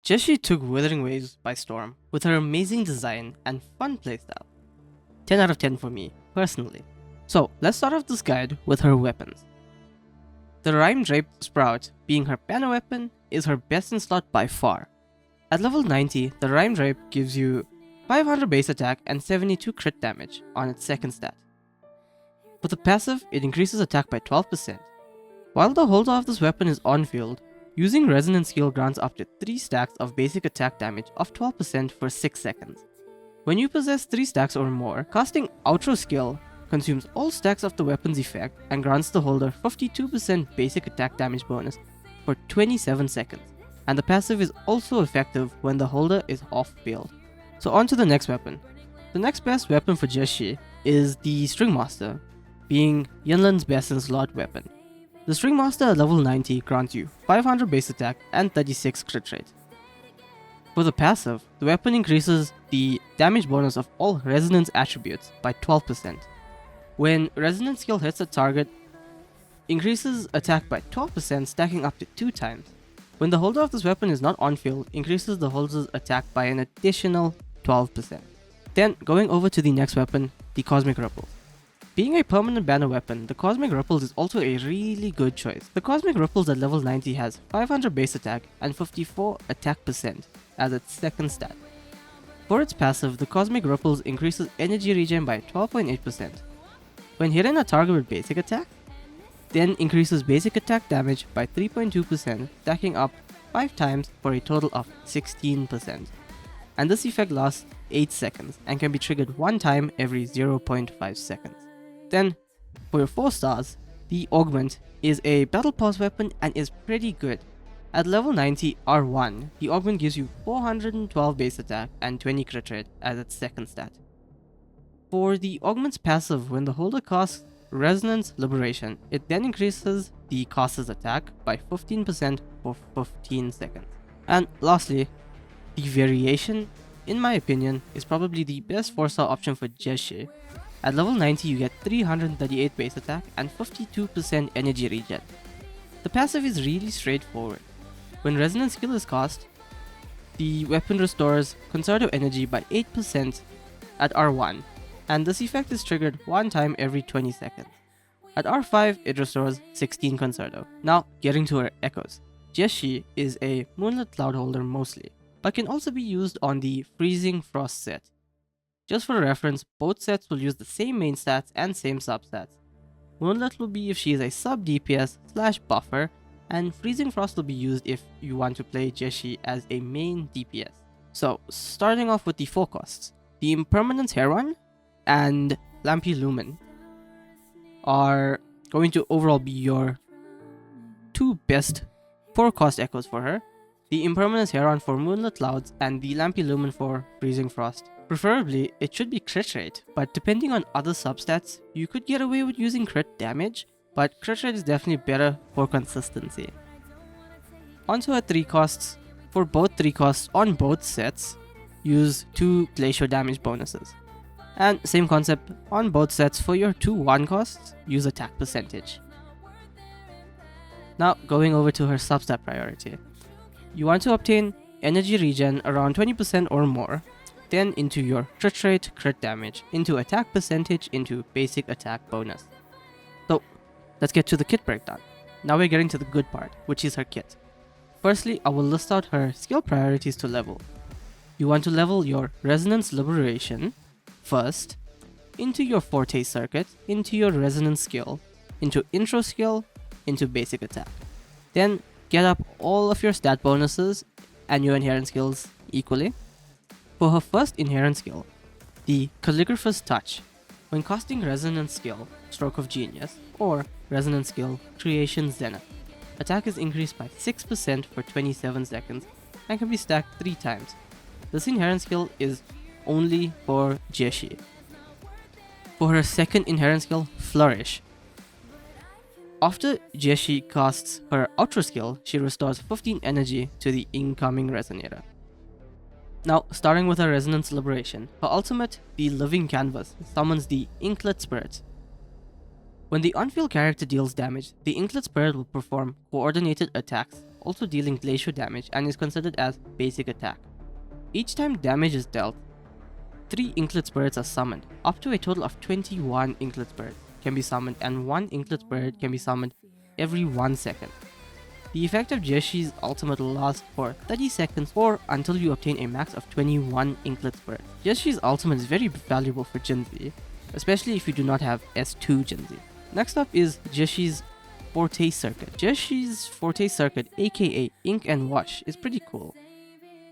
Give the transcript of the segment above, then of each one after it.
Zhezhi took Wuthering Waves by storm with her amazing design and fun playstyle. 10 out of 10 for me, personally. So let's start off this guide with her weapons. The Rhyme Draped Sprout, being her banner weapon, is her best in slot by far. At level 90, the Rhyme Drape gives you 500 base attack and 72 crit damage on its second stat. For the passive, it increases attack by 12%. While the holder of this weapon is on field, using Resonance skill grants up to 3 stacks of basic attack damage of 12% for 6 seconds. When you possess 3 stacks or more, casting Outro skill consumes all stacks of the weapon's effect and grants the holder 52% basic attack damage bonus for 27 seconds, and the passive is also effective when the holder is off field. So on to the next weapon. The next best weapon for Zhezhi is the String Master, being Yunlin's best in slot weapon. The String Master at level 90 grants you 500 base attack and 36 crit rate. For the passive, the weapon increases the damage bonus of all resonance attributes by 12%. When resonance skill hits a target, increases attack by 12%, stacking up to 2 times. When the holder of this weapon is not on field, increases the holder's attack by an additional 12%. Then going over to the next weapon, the Cosmic Ripples. Being a permanent banner weapon, the Cosmic Ripples is also a really good choice. The Cosmic Ripples at level 90 has 500 base attack and 54 attack percent as its second stat. For its passive, the Cosmic Ripples increases energy regen by 12.8%. When hitting a target with basic attack, then increases basic attack damage by 3.2%, stacking up 5 times for a total of 16%. And this effect lasts 8 seconds and can be triggered 1 time every 0.5 seconds. Then, for your 4 stars, the Augment is a battle pass weapon and is pretty good. At level 90 R1, the Augment gives you 412 base attack and 20 crit rate as its second stat. For the Augment's passive, when the holder casts Resonance Liberation, it then increases the caster's attack by 15% for 15 seconds. And lastly, the Variation, in my opinion, is probably the best 4-star option for Zhezhi. At level 90, you get 338 base attack and 52% energy regen. The passive is really straightforward. When Resonance skill is cast, the weapon restores conservative energy by 8% at R1, and this effect is triggered 1 time every 20 seconds. At R5, it restores 16 conservative. Now, getting to her echoes. Zhezhi is a Moonlit Cloud holder mostly, but can also be used on the Freezing Frost set. Just for reference, both sets will use the same main stats and same substats. Moonlit will be if she is a sub DPS / buffer, and Freezing Frost will be used if you want to play Zhezhi as a main DPS. So, starting off with the 4 costs. The Impermanence Heron and Lampy Lumen are going to overall be your 2 best 4 cost echoes for her. The Impermanence Heron for Moonlit Clouds and the Lampy Lumen for Freezing Frost. Preferably, it should be crit rate, but depending on other substats, you could get away with using crit damage, but crit rate is definitely better for consistency. Onto our 3 costs. For both 3 costs on both sets, use 2 Glacier damage bonuses. And same concept on both sets for your 2 1 costs, use attack percentage. Now going over to her substat priority. You want to obtain energy regen around 20% or more, then into your crit rate, crit damage, into attack percentage, into basic attack bonus. So let's get to the kit breakdown. Now we're getting to the good part, which is her kit. Firstly, I will list out her skill priorities to level. You want to level your Resonance Liberation first, into your Forte Circuit, into your Resonance skill, into Intro skill, into basic attack. Then get up all of your stat bonuses and your inherent skills equally. For her first inherent skill, the Calligrapher's Touch, when casting Resonance skill, Stroke of Genius, or Resonance skill, Creation Zenith, attack is increased by 6% for 27 seconds and can be stacked 3 times. This inherent skill is only for Zhezhi. For her second inherent skill, Flourish. After Zhezhi casts her Outro skill, she restores 15 energy to the incoming Resonator. Now, starting with her Resonance Liberation, her ultimate, the Living Canvas, summons the Inklet Spirit. When the on-field character deals damage, the Inklet Spirit will perform coordinated attacks, also dealing glacial damage, and is considered as basic attack. Each time damage is dealt, 3 Inklet Spirits are summoned. Up to a total of 21 Inklet Spirits can be summoned, and 1 Inklet Spirit can be summoned every 1 second. The effect of Zhezhi's ultimate will last for 30 seconds or until you obtain a max of 21 Inklet Spirits. Zhezhi's ultimate is very valuable for Jinhsi, especially if you do not have S2 Jinhsi. Next up is Zhezhi's Forte Circuit. Zhezhi's Forte Circuit, aka Ink and Wash, is pretty cool.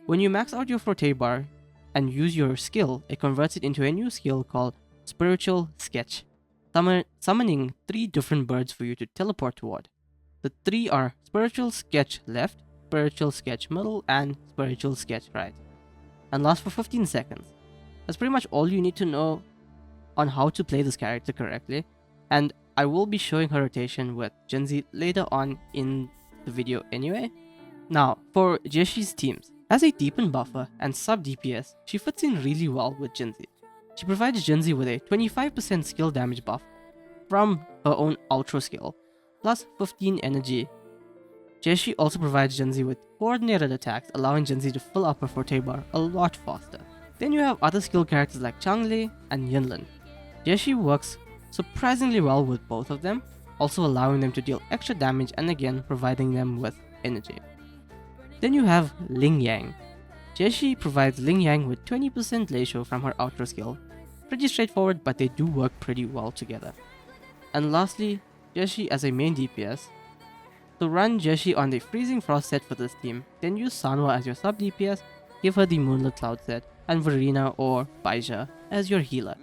When you max out your Forte bar and use your skill, it converts it into a new skill called Spiritual Sketch, summoning 3 different birds for you to teleport toward. The 3 are Spiritual Sketch left, Spiritual Sketch middle, and Spiritual Sketch right, and last for 15 seconds. That's pretty much all you need to know on how to play this character correctly, and I will be showing her rotation with Jinhsi later on in the video anyway. Now, for Zhezhi's teams. As a deepen buffer and sub DPS, she fits in really well with Jinhsi. She provides Jinhsi with a 25% skill damage buff from her own Ultra skill, plus 15 energy. Zhezhi also provides Jinhsi with coordinated attacks, allowing Jinhsi to fill up her Forte bar a lot faster. Then you have other skill characters like Changle and Yunlin. Zhezhi works surprisingly well with both of them, also allowing them to deal extra damage and again providing them with energy. Then you have Ling Yang. Zhezhi provides Ling Yang with 20% ratio from her Ultra skill. Pretty straightforward, but they do work pretty well together. And lastly, Zhezhi as a main DPS. To run Zhezhi on the Freezing Frost set for this team, then use Sanhua as your sub DPS, give her the Moonlit Cloud set, and Verina or Baizha as your healer.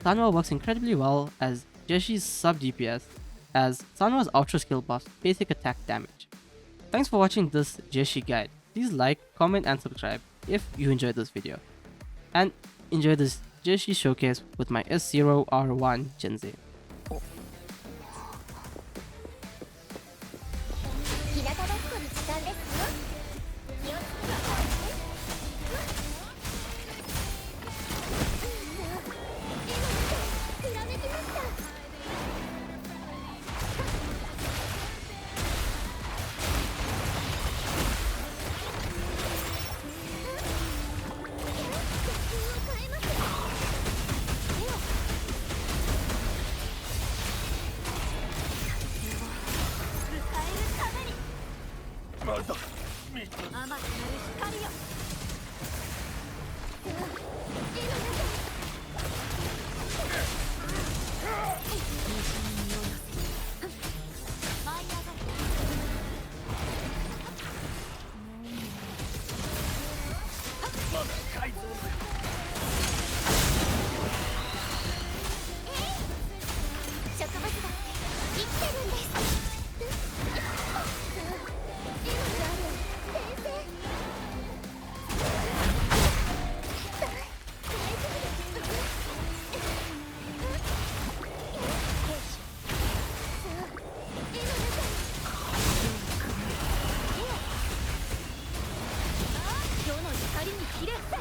Sanhua works incredibly well as Zhezhi's sub DPS, as Sanhua's Ultra skill buffs basic attack damage. Thanks for watching this Zhezhi guide. Please like, comment and subscribe if you enjoyed this video. And enjoy this Zhezhi showcase with my S0R1 Jinhsi. 光に切れ